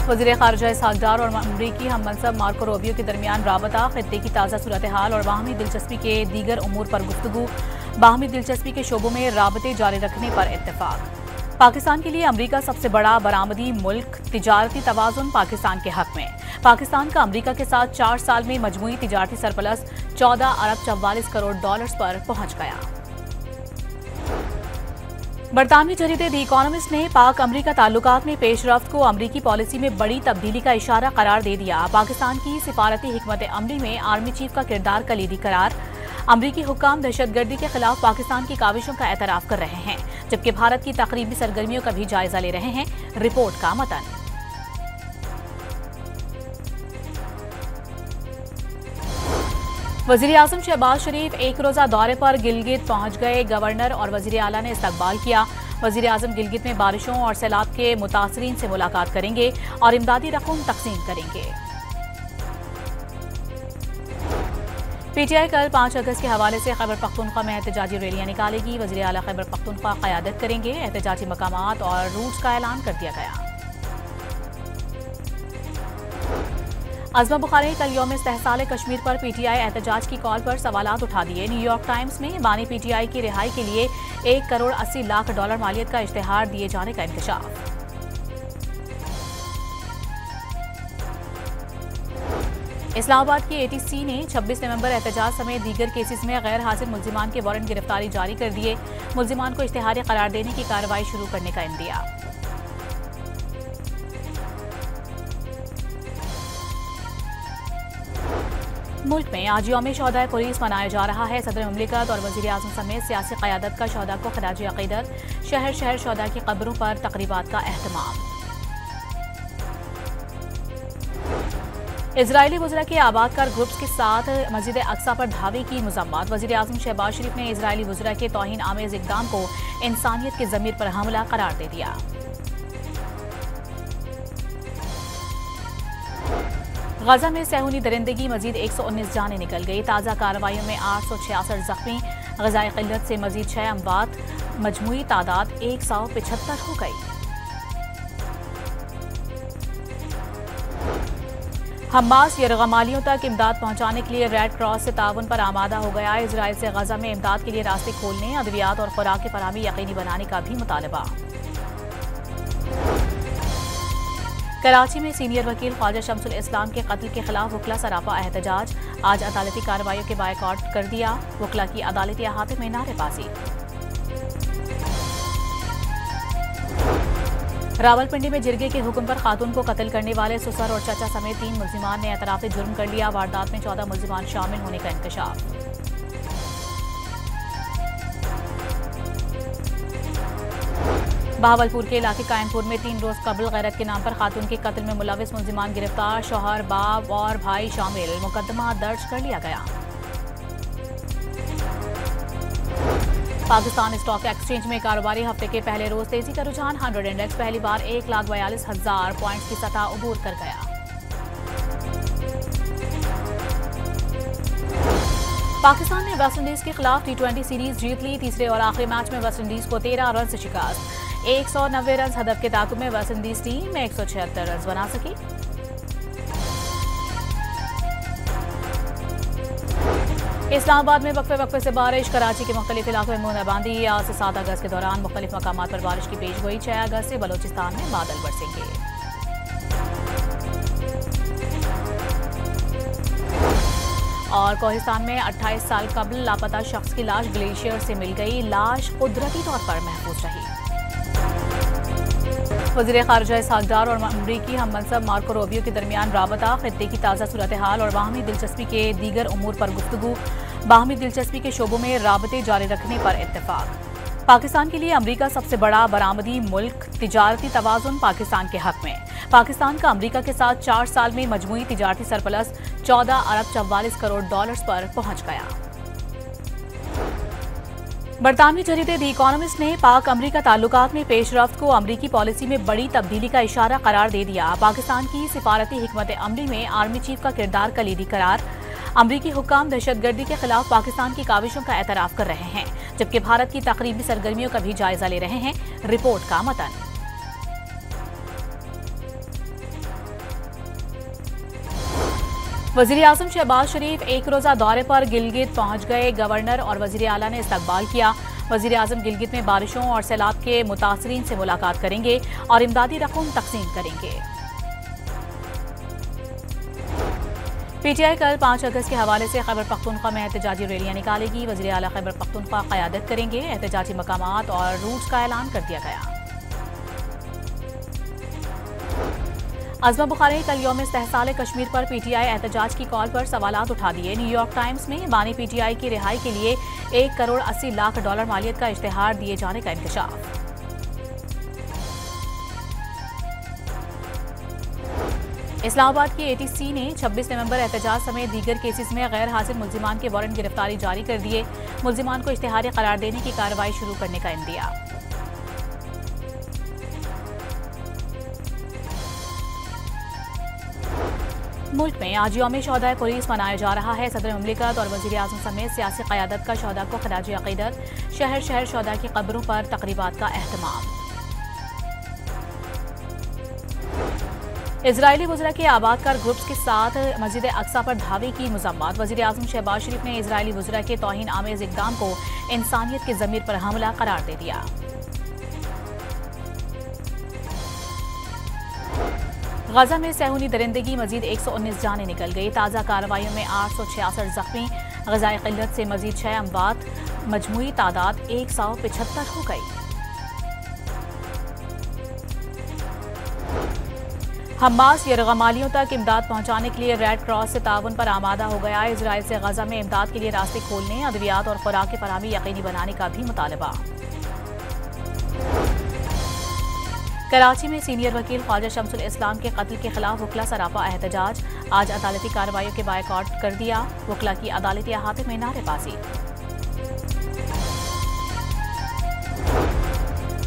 वज़ीर ख़ारिजा इसहाक़ डार और अमरीकी हम मनसब मार्को रूबियो के दरमियान राबता, खित्ते की ताज़ा सूरत हाल और बाहमी दिलचस्पी के दीगर उमूर पर गुफ्तगू। बाहमी दिलचस्पी के शोबों में राबते जारी रखने पर इत्तेफाक। पाकिस्तान के लिए अमरीका सबसे बड़ा बरामदी मुल्क, तिजारती तवाज़ुन पाकिस्तान के हक में। पाकिस्तान का अमरीका के साथ 4 साल में मजमूई तिजारती सरप्लस 14 अरब 44 करोड़ डॉलर्स पर पहुंच गया। बरतानवी जरीदे द इकोनॉमिस्ट ने पाक अमरीका ताल्लुकात में पेशरफ्त को अमरीकी पॉलिसी में बड़ी तब्दीली का इशारा करार दे दिया। पाकिस्तान की सिफारती हिकमत अमली में आर्मी चीफ का किरदार कलीदी करार। अमरीकी हुक्काम दहशतगर्दी के खिलाफ पाकिस्तान की काविशों का एतराफ कर रहे हैं, जबकि भारत की तकरीबी सरगर्मियों का भी जायजा ले रहे हैं। रिपोर्ट का मतन। वज़ीर आज़म शहबाज शरीफ एक रोज़ा दौरे पर गिलगित पहुंच गए। गवर्नर और वज़ीर आला ने इस्तकबाल किया। वज़ीर आज़म गिलगित में बारिशों और सैलाब के मुतासरीन से मुलाकात करेंगे और इमदादी रकूम तकसीम करेंगे। पीटीआई कल 5 अगस्त के हवाले से खैबर पख्तूनख्वा में एहतजाजी रैलियां निकालेगी। वज़ीर आला खैबर पख्तूनख्वा क़यादत करेंगे। एहतजाजी मकामात और रूट्स का ऐलान कर दिया गया। अज़मा बुखारी कल यौम इस्तेहसाल कश्मीर पर पीटीआई एहतजाज की कॉल पर सवालात उठा दिए। न्यूयॉर्क टाइम्स में बानी पीटीआई की रिहाई के लिए 1 करोड़ 80 लाख डॉलर मालियत का इश्तेहार दिए जाने का इंकशाफ। इस्लामाबाद की एटीसी ने 26 नवंबर एहतजाज समेत दीगर केसेस में गैर हाजिर मुल्जिमान के वारंट गिरफ्तारी जारी कर दिए। मुल्जिमान को इश्तेहारी करार देने की कार्रवाई शुरू करने का इंदिया। मुल्क में आज यौम शोहदाए पुलिस मनाया जा रहा है। सदर मुमलिकत और वज़ीर आज़म समेत सियासी क़यादत का शोहदा को खराज अक़ीदत। शहर शहर शोहदा की कब्रों पर तक़रीबात का एहतमाम। इजरायली वज़रा के आबादकार ग्रुप्स के साथ मस्जिद अक्सा पर धावे की मज़म्मत। वज़ीर आज़म शहबाज शरीफ ने इजरायली वज़रा के तौहीन आमेज़ इक़दाम को इंसानियत के ज़मीर पर हमला करार दे दिया। गजा में सहूनी दरिंदगी मजीद 119 जानें निकल गई। ताज़ा कार्रवाइयों में 866 जख्मी। ग़ज़ाए क़िल्लत से मजीद 6 अमवात। मजमूई तादाद 175 हो गई। हमास यरगमालियों तक इमदाद पहुंचाने के लिए रेड क्रॉस से ताउन पर आमादा हो गया। इजराइल से गजा में इमदाद के लिए रास्ते खोलने, अद्वियात और खुराक की फराहमी यकीनी बनाने का भी मुतालबा। कराची में सीनियर वकील ख्वाजा शमसुल इस्लाम के कत्ल के खिलाफ वकला सरापा एहतजाज। आज अदालती कार्रवाइयों के बायकॉट कर दिया। वकला की अदालती अहाते में नारेबाजी। रावलपिंडी में जिरगे के हुक्म पर खातून को कत्ल करने वाले ससुर और चाचा समेत 3 मुल्जिमान ने एतराफ जुर्म कर लिया। वारदात में 14 मुल्जिमान शामिल होने का इंकशाफ। बहावलपुर के इलाके कायमपुर में 3 रोज कबल गैरत के नाम पर खातून के कत्ल में मुलविस मुल्जिमान गिरफ्तार। शौहर, बाप और भाई शामिल। मुकदमा दर्ज कर लिया गया। पाकिस्तान स्टॉक एक्सचेंज में कारोबारी हफ्ते के पहले रोज तेजी का रुझान। 100 इंडेक्स पहली बार 1,42,000 पॉइंट्स की सतह अबूर कर गया। पाकिस्तान ने वेस्टइंडीज के खिलाफ T20 सीरीज जीत ली। तीसरे और आखिरी मैच में वेस्टइंडीज को 13 रन से शिकस्त। 190 रन हदफ के ताकुब में वेस्टइंडीज टीम 176 रन बना सकी। इस्लामाबाद में वक्फे से बारिश। कराची के मुख्तलिफ इलाकों में बूंदाबांदी। आज से 7 अगस्त के दौरान मुख्तलिफ मकामात पर बारिश की पेशगोई। 6 अगस्त से बलोचिस्तान में बादल बरसेंगे। और कोहिस्तान में 28 साल कबल लापता शख्स की लाश ग्लेशियर से मिल गई। लाश कुदरती तौर पर महफूज रही। वज़ीर ख़ारिजा इसहाक़ डार और अमरीकी हम मनसब मार्को रूबियो के दरमियान राबता, खित्ते की ताज़ा सूरत हाल और बाहमी दिलचस्पी के दीगर उमूर पर गुफ्तगू। बाहमी दिलचस्पी के शोबों में राबते जारी रखने पर इत्तेफाक। पाकिस्तान के लिए अमरीका सबसे बड़ा बरामदी मुल्क, तिजारती तवाज़ुन पाकिस्तान के हक में। पाकिस्तान का अमरीका के साथ 4 साल में मजमूई तिजारती सरप्लस 14 अरब 44 करोड़ डॉलर्स पर पहुंच गया। बरतानवी जरीदे द इकोनॉमिस्ट ने पाक अमरीका ताल्लुकात में पेशरफ्त को अमरीकी पॉलिसी में बड़ी तब्दीली का इशारा करार दे दिया। पाकिस्तान की सिफारती हिकमत अमली में आर्मी चीफ का किरदार कलीदी करार। अमरीकी हुक्काम दहशतगर्दी के खिलाफ पाकिस्तान की काविशों का एतराफ कर रहे हैं, जबकि भारत की तकरीबी सरगर्मियों का भी जायजा ले रहे हैं। रिपोर्ट का मतन। वजीर आजम शहबाज शरीफ एक रोजा दौरे पर गिलगित पहुंच गए। गवर्नर और वजीर आला ने इस्तकबाल किया। वजीर आजम गिलगित में बारिशों और सैलाब के मुतासरीन से मुलाकात करेंगे और इमदादी रकूम तकसीम करेंगे। पीटीआई कल 5 अगस्त के हवाले से खैबर पख्तूनख्वा में एहतजाजी रैलियां निकालेगी। वज़ीर आला खैबर पख्तूनख्वा क़यादत करेंगे। एहतजाजी मकामात और रूट्स का ऐलान कर दिया गया। अज़मा बुखारी कल यौम इस्तेहसाल कश्मीर पर पीटीआई एहतजाज की कॉल पर सवालात उठा दिए। न्यूयॉर्क टाइम्स में बानी पीटीआई की रिहाई के लिए $1 करोड़ 80 लाख मालियत का इश्तिहार दिए जाने का इंकशाफ। इस्लामाबाद की एटीसी ने 26 नवंबर एहतजाज समेत दीगर केसेस में गैर हाजिर मुल्जिमान के वारंट गिरफ्तारी जारी कर दिए। मुल्जिमान को इश्तिहारी करार देने की कार्रवाई शुरू करने का इंदिया। मुल्क में आज यौम शोहदाए पुलिस मनाया जा रहा है। सदर मुमलिकत और वज़ीर आज़म समेत सियासी क़यादत का शोहदा को खराज अक़ीदत। शहर शहर शोहदा की कब्रों पर तक़रीबात का एहतमाम। इजरायली वज़रा के आबादकार ग्रुप्स के साथ मस्जिद अक्सा पर धावे की मज़म्मत। वज़ीर आज़म शहबाज शरीफ ने इजरायली वज़रा के तौहीन आमेज़ इक़दाम को इंसानियत के ज़मीर पर हमला करार दे दिया। गजा में सहूनी दरिंदगी मजीद 119 जानें निकल गई। ताज़ा कार्रवाइयों में 866 जख्मी। ग़ज़ाई क़िल्लत से मजीद 6 अमवात। मजमूई तादाद 175 हो गई। हमास यरगमालियों तक इमदाद पहुंचाने के लिए रेड क्रॉस से ताउन पर आमादा हो गया। इजराइल से गजा में इमदाद के लिए रास्ते खोलने, अद्वियात और खुराक की फराहमी यकीनी बनाने का भी मुतालबा। कराची में सीनियर वकील ख्वाजा शमसुल इस्लाम के कत्ल के खिलाफ वकला सरापा एहतजाज। आज अदालती कार्रवाइयों के बायकॉट कर दिया। वकला की अदालती अहाते में नारेबाजी।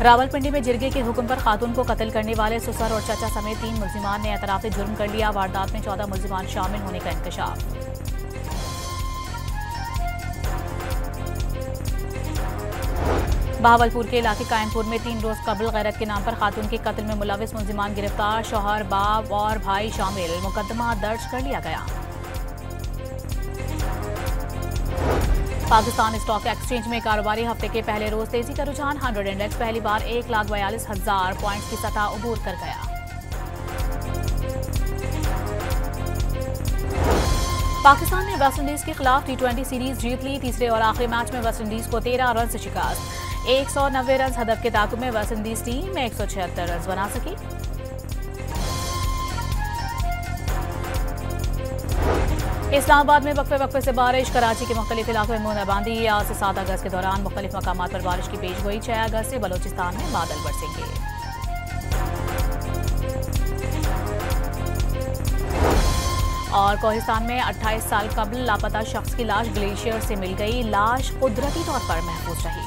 रावलपिंडी में जिरगे के हुक्म पर खातून को कत्ल करने वाले ससुर और चाचा समेत 3 मुल्जिमान ने एतराफ़े जुर्म कर लिया। वारदात में 14 मुल्जिमान शामिल होने का इंकशाफ। बहावलपुर के इलाके कायनपुर में 3 रोज कबल गैरत के नाम पर खातून के कत्ल में मुलविस मुल्जिमान गिरफ्तार। शौहर, बाप और भाई शामिल। मुकदमा दर्ज कर लिया गया। पाकिस्तान स्टॉक एक्सचेंज में कारोबारी हफ्ते के पहले रोज तेजी का रुझान। 100 इंडेक्स पहली बार 1,42,000 पॉइंट्स की सतह अबूर कर गया। पाकिस्तान ने वेस्टइंडीज के खिलाफ T20 सीरीज जीत ली। तीसरे और आखिरी मैच में वेस्टइंडीज को 13 रन से शिकस्त। 190 रन हदफ के ताकुब में वेस्टइंडीज टीम 176 रन बना सकी। इस्लामाबाद में वक्फे से बारिश। कराची के मुख्तलिफ इलाकों में बूंदाबांदी। आज से 7 अगस्त के दौरान मुख्तलिफ मकामात पर बारिश की पेशगोई। 6 अगस्त से बलोचिस्तान में बादल बरसेंगे। और कोहिस्तान में 28 साल कबल लापता शख्स की लाश ग्लेशियर से मिल गई। लाश कुदरती तौर पर महफूज रही।